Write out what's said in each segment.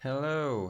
Hello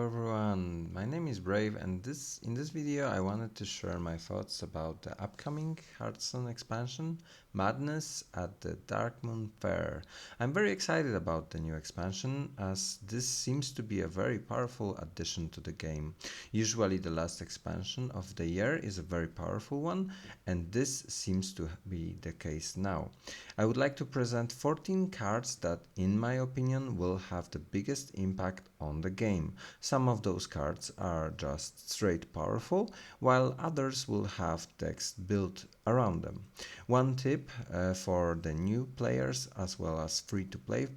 everyone. My name is Brave and in this video I wanted to share my thoughts about the upcoming Hearthstone expansion Madness at the Darkmoon Faire. I'm very excited about the new expansion as this seems to be a very powerful addition to the game. Usually the last expansion of the year is a very powerful one and this seems to be the case now. I would like to present 14 cards that in my opinion will have the biggest impact on the game. Some of those cards are just straight powerful, while others will have text built around them. One tip for the new players as well as free-to-play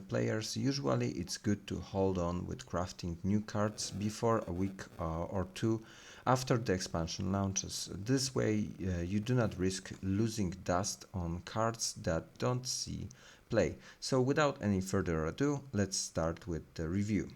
players, usually it's good to hold on with crafting new cards before a week or two after the expansion launches. This way you do not risk losing dust on cards that don't see play. So without any further ado, let's start with the review.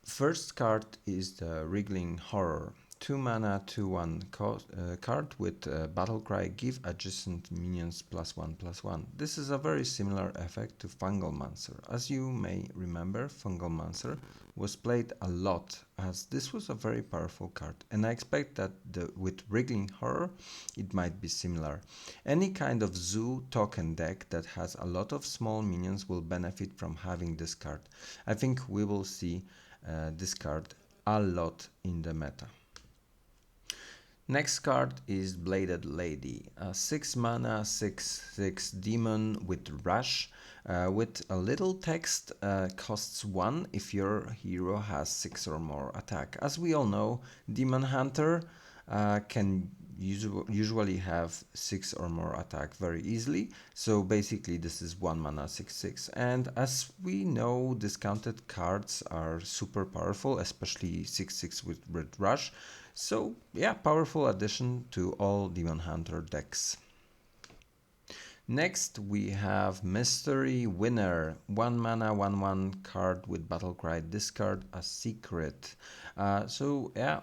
First card is the Wriggling Horror. 2 mana, 2/1 card with Battle Cry, give adjacent minions +1/+1. This is a very similar effect to Fungalmancer. As you may remember, Fungalmancer was played a lot as this was a very powerful card, and I expect that with Wriggling Horror it might be similar. Any kind of zoo token deck that has a lot of small minions will benefit from having this card. I think we will see this card a lot in the meta. Next card is Bladed Lady, a 6 mana 6/6 demon with rush with a little text, costs 1 if your hero has 6 or more attack. As we all know, Demon Hunter can usually have 6 or more attack very easily, so basically this is 1 mana 6/6, and as we know, discounted cards are super powerful, especially 6/6 with red rush. So yeah, powerful addition to all Demon Hunter decks. Next we have Mystery Winner, 1 mana 1/1 card with Battle Cry, discard a secret. So yeah,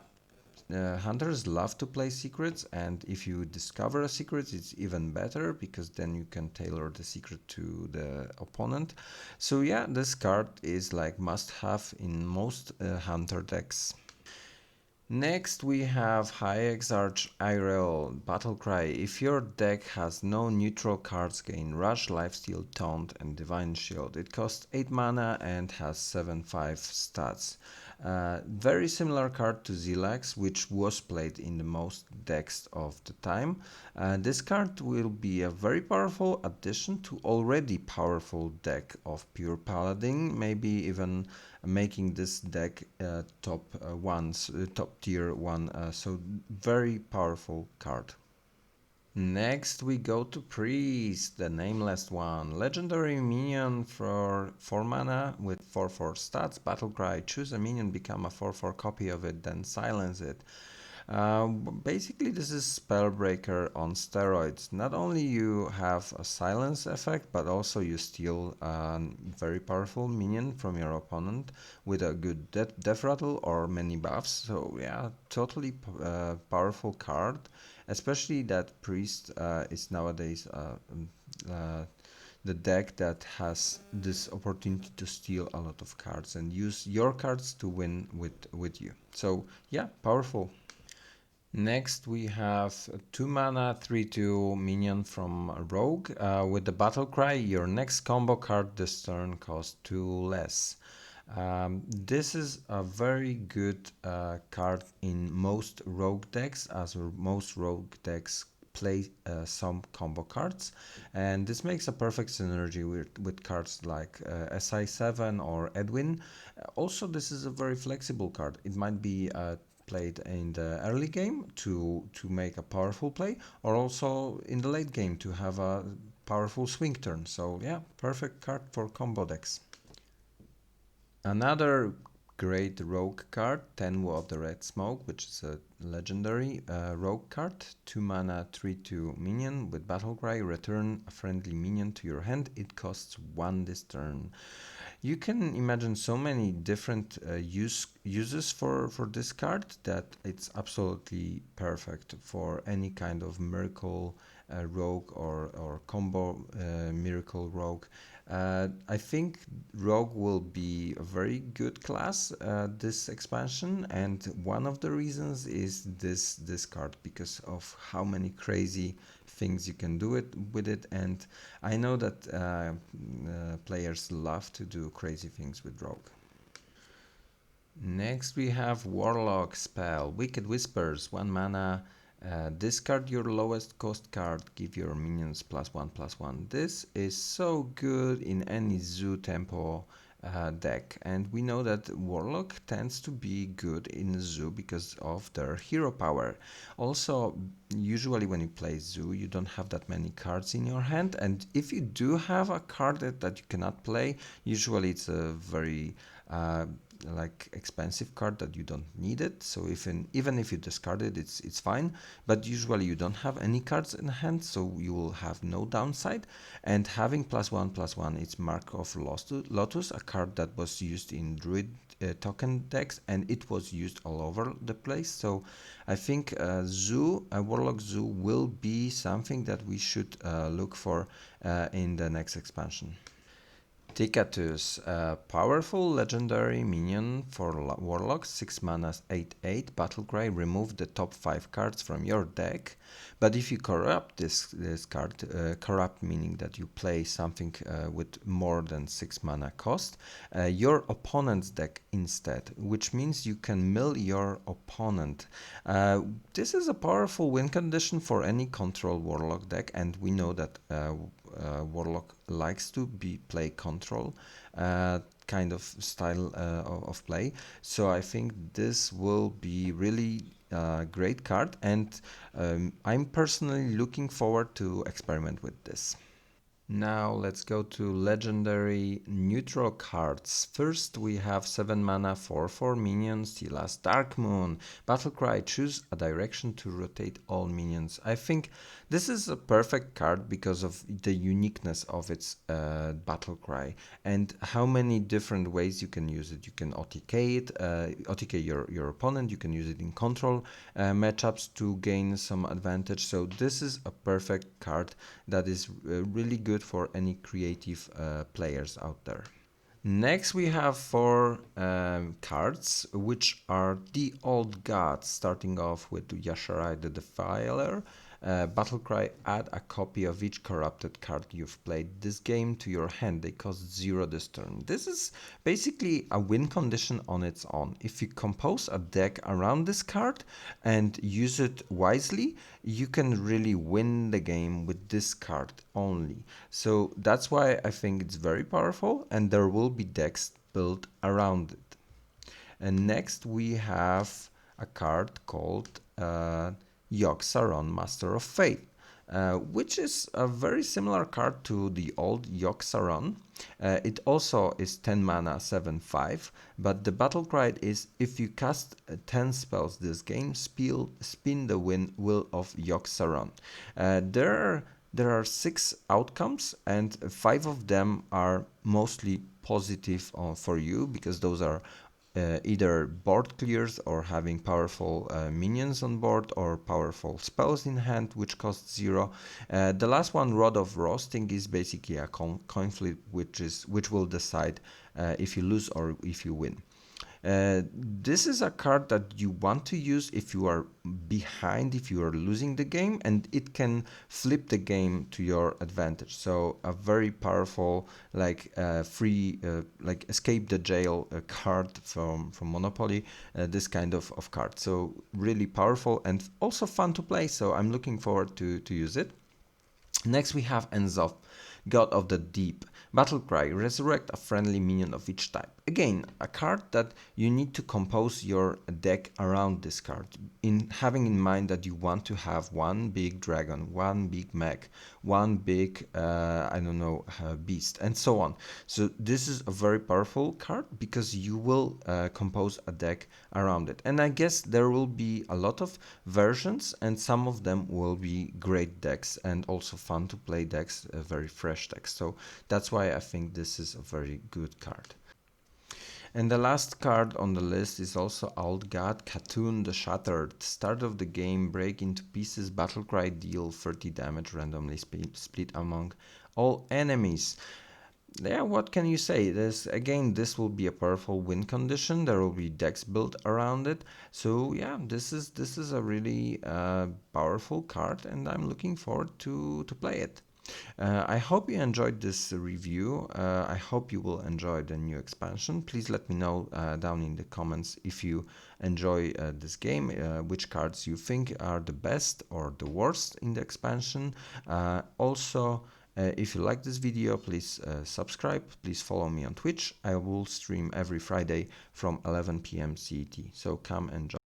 hunters love to play secrets, and if you discover a secret it's even better because then you can tailor the secret to the opponent. So yeah, this card is like must have in most hunter decks. Next we have High Exarch Yrel, Battlecry. If your deck has no neutral cards, gain Rush, Lifesteal, Taunt and Divine Shield. It costs 8 mana and has 7/5 stats. Very similar card to Zilax, which was played in the most decks of the time. This card will be a very powerful addition to already powerful deck of Pure Paladin, maybe even making this deck top tier one, so very powerful card. Next we go to Priest, the Nameless One. Legendary minion for 4 mana with 4/4 stats, Battlecry. Choose a minion, become a 4/4 copy of it, then silence it. Basically this is Spellbreaker on steroids. Not only you have a silence effect, but also you steal a very powerful minion from your opponent with a good death rattle or many buffs. So yeah, totally powerful card, especially that Priest is nowadays the deck that has this opportunity to steal a lot of cards and use your cards to win with you. So yeah, powerful. Next we have a 2 mana 3/2 minion from Rogue. With the Battle Cry, your next combo card this turn costs 2 less. This is a very good card in most Rogue decks, as most Rogue decks play some combo cards, and this makes a perfect synergy with cards like SI7 or Edwin. Also, this is a very flexible card. It might be played in the early game to make a powerful play, or also in the late game to have a powerful swing turn. So yeah, perfect card for combo decks. Another great rogue card, Tenwu of the Red Smoke, which is a legendary rogue card. 2 mana 3/2 minion with Battle Cry, return a friendly minion to your hand. It costs 1 this turn. You can imagine so many different uses for this card that it's absolutely perfect for any kind of miracle rogue or combo miracle rogue. I think rogue will be a very good class this expansion, and one of the reasons is this card because of how many crazy things you can do it with it, and I know that players love to do crazy things with rogue. Next we have Warlock spell, Wicked Whispers, 1 mana. Discard your lowest cost card, give your minions +1/+1. This is so good in any zoo tempo deck, and we know that Warlock tends to be good in zoo because of their hero power. Also, usually when you play zoo, you don't have that many cards in your hand, and if you do have a card that you cannot play, usually it's a very like expensive card that you don't need it. So even if you discard it, it's fine. But usually you don't have any cards in hand, so you will have no downside. And having +1/+1, it's Mark of Lotus, a card that was used in Druid token decks, and it was used all over the place. So I think Warlock Zoo will be something that we should look for in the next expansion. Tiekatus, a powerful legendary minion for Warlocks, 6 mana, 8/8, Battlecry, remove the top 5 cards from your deck. But if you corrupt this card, corrupt meaning that you play something with more than 6 mana cost, your opponent's deck instead, which means you can mill your opponent. This is a powerful win condition for any control Warlock deck, and we know that Warlock likes to play control kind of style of play. So I think this will be really great card, and I'm personally looking forward to experiment with this. Now let's go to legendary neutral cards. First we have 7 mana 4/4 minions, Silas Darkmoon. Battlecry, choose a direction to rotate all minions. I think this is a perfect card because of the uniqueness of its Battlecry and how many different ways you can use it. You can OTK it, OTK your opponent, you can use it in control matchups to gain some advantage. So this is a perfect card that is really good for any creative players out there. Next we have 4 cards, which are the old gods, starting off with Yogg-Saron the Defiler. Battlecry, add a copy of each corrupted card you've played this game to your hand. They cost 0 this turn. This is basically a win condition on its own. If you compose a deck around this card and use it wisely, you can really win the game with this card only. So that's why I think it's very powerful, and there will be decks built around it. And next we have a card called Yogg-Saron, Master of Fate, which is a very similar card to the old Yogg-Saron. It also is 10 mana, 7/5, but the battle cry is if you cast 10 spells this game, spin the wheel of Yogg-Saron. There are 6 outcomes, and 5 of them are mostly positive for you because those are either board clears or having powerful minions on board or powerful spells in hand, which cost 0. The last one, Rod of Roasting, is basically a coin flip, which will decide if you lose or if you win. This is a card that you want to use if you are behind, if you are losing the game, and it can flip the game to your advantage. So a very powerful, like free, like escape the jail card from Monopoly. This kind of card. So really powerful and also fun to play. So I'm looking forward to use it. Next we have Enzov, God of the Deep. Battlecry, resurrect a friendly minion of each type. Again, a card that you need to compose your deck around this card, in having in mind that you want to have one big dragon, one big mech, one big, beast, and so on. So this is a very powerful card because you will compose a deck around it. And I guess there will be a lot of versions, and some of them will be great decks and also fun to play decks, very fresh decks. So that's why I think this is a very good card. And the last card on the list is also Old God, Khatun the Shattered. Start of the game, break into pieces, battlecry, deal 30 damage, randomly split among all enemies. Yeah, what can you say? This will be a powerful win condition. There will be decks built around it. So yeah, this is a really powerful card, and I'm looking forward to play it. I hope you enjoyed this review. I hope you will enjoy the new expansion. Please let me know down in the comments if you enjoy this game, which cards you think are the best or the worst in the expansion. Also, if you like this video, please subscribe. Please follow me on Twitch. I will stream every Friday from 11 p.m. CET. So come and join.